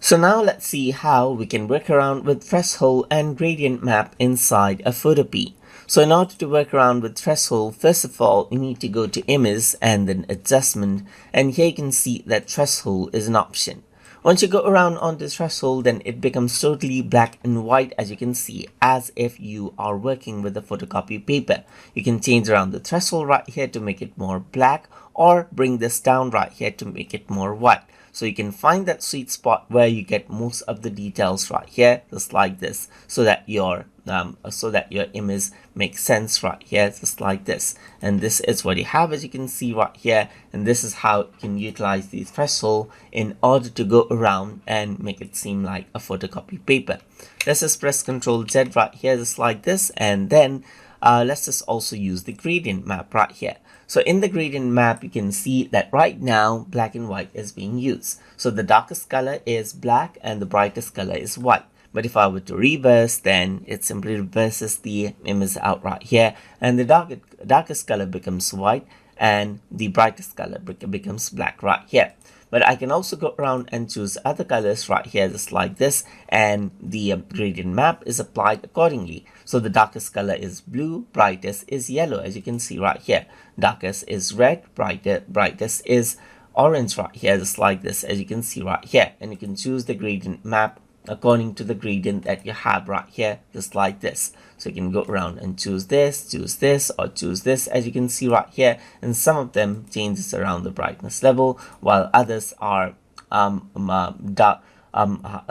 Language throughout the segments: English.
So now let's see how we can work around with threshold and gradient map inside a Photopea. So in order to work around with threshold, first of all, you need to go to image and then adjustment, and here you can see that threshold is an option. Once you go around on this threshold, then it becomes totally black and white, as you can see, as if you are working with a photocopy paper. You can change around the threshold right here to make it more black, or bring this down right here to make it more white. So you can find that sweet spot where you get most of the details right here, just like this, so that your image makes sense right here, just like this. And this is what you have, as you can see right here. And this is how you can utilize the threshold in order to go around and make it seem like a photocopy paper. Let's just press Ctrl Z right here, just like this, and then let's just also use the gradient map right here. So in the gradient map, you can see that right now black and white is being used. So the darkest color is black and the brightest color is white. But if I were to reverse, then it simply reverses the image out right here, and the darkest color becomes white and the brightest color becomes black right here. But I can also go around and choose other colors right here, just like this, and the gradient map is applied accordingly. So the darkest color is blue, brightest is yellow, as you can see right here. Darkest is red, brightest is orange right here, just like this, as you can see right here. And you can choose the gradient map according to the gradient that you have right here, just like this. So you can go around and choose this, or choose this, as you can see right here. And some of them changes around the brightness level, while others are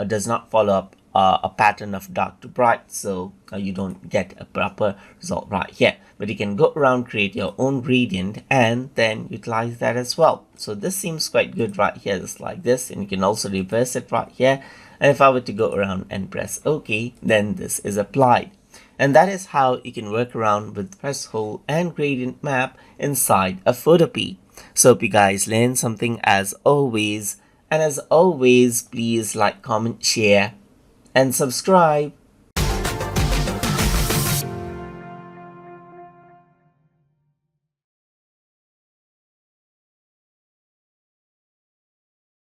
does not follow up a pattern of dark to bright, so you don't get a proper result right here. But you can go around, create your own gradient, and then utilize that as well. So this seems quite good right here, just like this. And you can also reverse it right here. And if I were to go around and press OK, then this is applied. And that is how you can work around with threshold and gradient map inside a Photopea. So hope you guys learned something as always. And as always, please like, comment, share, and subscribe.